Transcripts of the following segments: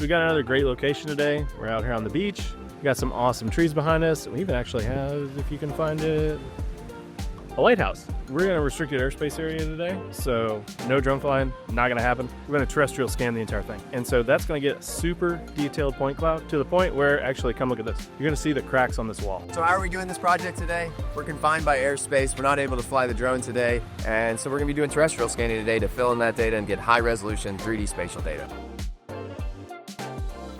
So we got another great location today. We're out here on the beach. We got some awesome trees behind us. We even actually have, if you can find it, a lighthouse. We're in a restricted airspace area today, so no drone flying, not gonna happen. We're gonna terrestrial scan the entire thing. And so that's gonna get a super detailed point cloud to the point where, actually, come look at this. You're gonna see the cracks on this wall. So how are we doing this project today? We're confined by airspace. We're not able to fly the drone today. And so we're gonna be doing terrestrial scanning today to fill in that data and get high resolution 3D spatial data.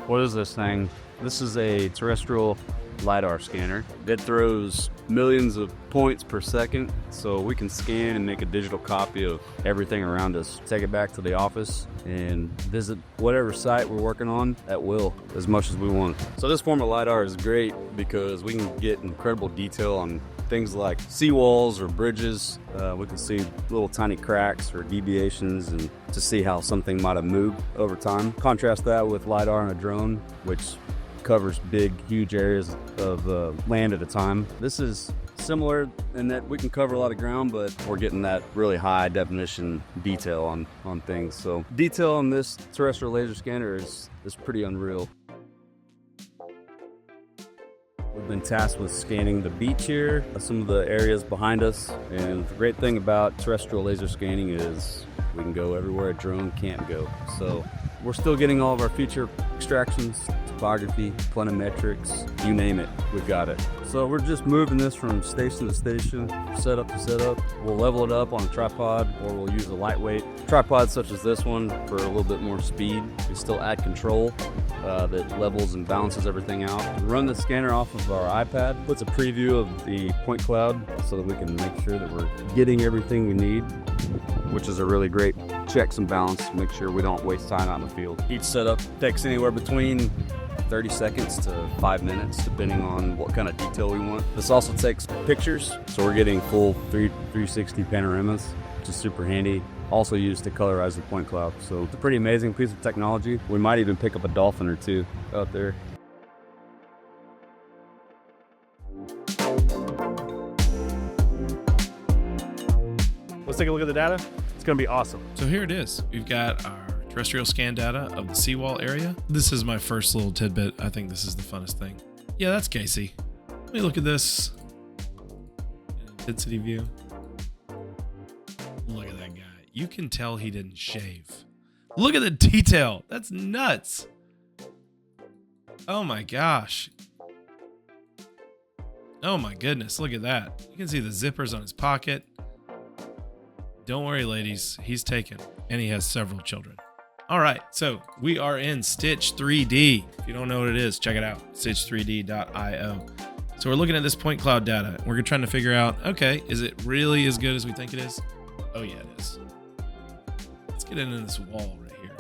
What is this thing? This is a terrestrial LiDAR scanner. It throws millions of points per second, so we can scan and make a digital copy of everything around us. Take it back to the office and visit whatever site we're working on at will, as much as we want. So this form of LiDAR is great because we can get incredible detail on things like seawalls or bridges. We can see little tiny cracks or deviations and to see how something might have moved over time. Contrast that with LiDAR on a drone, which covers big, huge areas of land at a time. This is similar in that we can cover a lot of ground, but we're getting that really high definition detail on things. So detail on this terrestrial laser scanner is pretty unreal. We've been tasked with scanning the beach here, some of the areas behind us, and the great thing about terrestrial laser scanning is we can go everywhere a drone can't go. So we're still getting all of our feature extractions, topography, planimetrics, you name it, we've got it. So we're just moving this from station to station, setup to setup. We'll level it up on a tripod, or we'll use a lightweight tripod such as this one for a little bit more speed. We still add control that levels and balances everything out. Run the scanner off of our iPad, puts a preview of the point cloud so that we can make sure that we're getting everything we need, which is a really great checks and balance to make sure we don't waste time out in the field. Each setup takes anywhere between 30 seconds to 5 minutes, depending on what kind of detail we want. This also takes pictures, so we're getting full 360 panoramas, which is super handy. Also used to colorize the point cloud. So it's a pretty amazing piece of technology. We might even pick up a dolphin or two out there. Let's take a look at the data. It's gonna be awesome. So here it is. We've got our terrestrial scan data of the seawall area. This is my first little tidbit. I think this is the funnest thing. Yeah, that's Casey. Let me look at this. Intensity view. Look at that guy. You can tell he didn't shave. Look at the detail. That's nuts. Oh my gosh. Oh my goodness. Look at that. You can see the zippers on his pocket. Don't worry, ladies. He's taken, and he has several children. All right, so we are in Stitch 3D. If you don't know what it is, check it out, stitch3d.io. So we're looking at this point cloud data. We're trying to figure out, okay, is it really as good as we think it is? Oh yeah, it is. Let's get into this wall right here.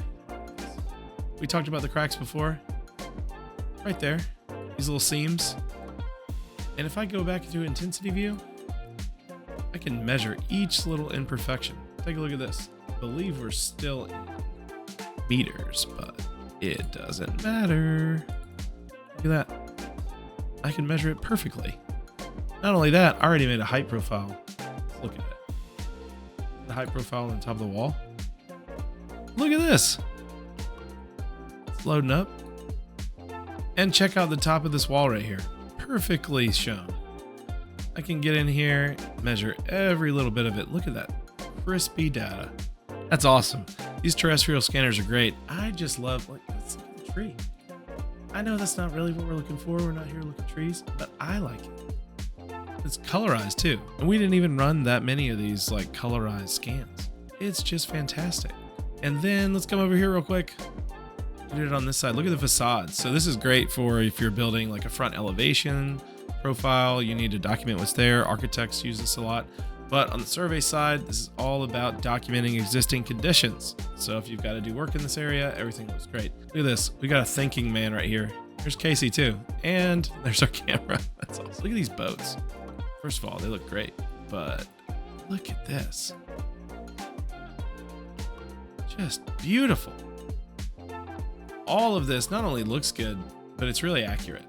We talked about the cracks before. Right there, these little seams. And if I go back into intensity view, I can measure each little imperfection. Take a look at this. I believe we're still in meters, but it doesn't matter. Look at that. I can measure it perfectly. Not only that, I already made a height profile. Let's look at it. The height profile on top of the wall. Look at this. It's loading up. And check out the top of this wall right here. Perfectly shown. I can get in here, measure every little bit of it. Look at that crispy data. That's awesome. These terrestrial scanners are great. I just love, like, let's look at the tree. I know that's not really what we're looking for. We're not here to look at trees, but I like it. It's colorized too. And we didn't even run that many of these like colorized scans. It's just fantastic. And then let's come over here real quick. We did it on this side. Look at the facades. So this is great for if you're building like a front elevation profile, you need to document what's there. Architects use this a lot. But on the survey side, this is all about documenting existing conditions. So if you've got to do work in this area, everything looks great. Look at this. We got a thinking man right here. There's Casey too. And there's our camera. That's awesome. Look at these boats. First of all, they look great. But look at this. Just beautiful. All of this not only looks good, but it's really accurate.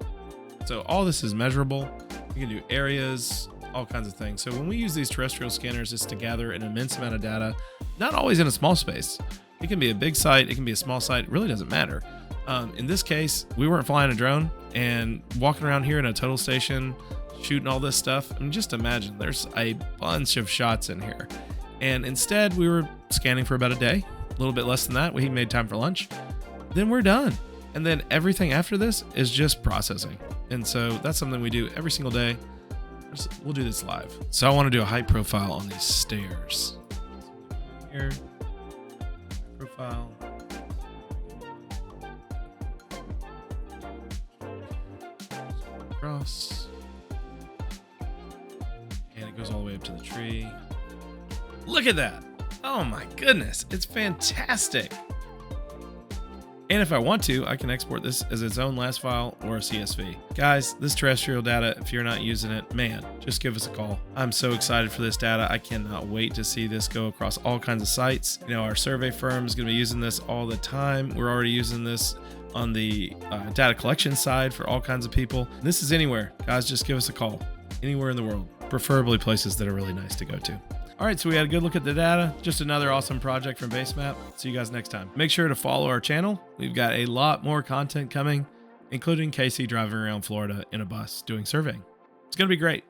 So all this is measurable. You can do areas, all kinds of things. So when we use these terrestrial scanners, it's to gather an immense amount of data, not always in a small space. It can be a big site, it can be a small site, it really doesn't matter. In this case, we weren't flying a drone and walking around here in a total station, shooting all this stuff. I mean, just imagine there's a bunch of shots in here. And instead, we were scanning for about a day, a little bit less than that. We made time for lunch. Then we're done. And then everything after this is just processing. And so that's something we do every single day. We'll do this live. So I want to do a height profile on these stairs. Here, profile. Across. And it goes all the way up to the tree. Look at that. Oh my goodness. It's fantastic. And if I want to, I can export this as its own LAS file or a CSV. Guys, this terrestrial data, if you're not using it, man, just give us a call. I'm so excited for this data. I cannot wait to see this go across all kinds of sites. You know, our survey firm is going to be using this all the time. We're already using this on the data collection side for all kinds of people. This is anywhere. Guys, just give us a call. Anywhere in the world, preferably places that are really nice to go to. All right, so we had a good look at the data. Just another awesome project from Basemap. See you guys next time. Make sure to follow our channel. We've got a lot more content coming, including Casey driving around Florida in a bus doing surveying. It's going to be great.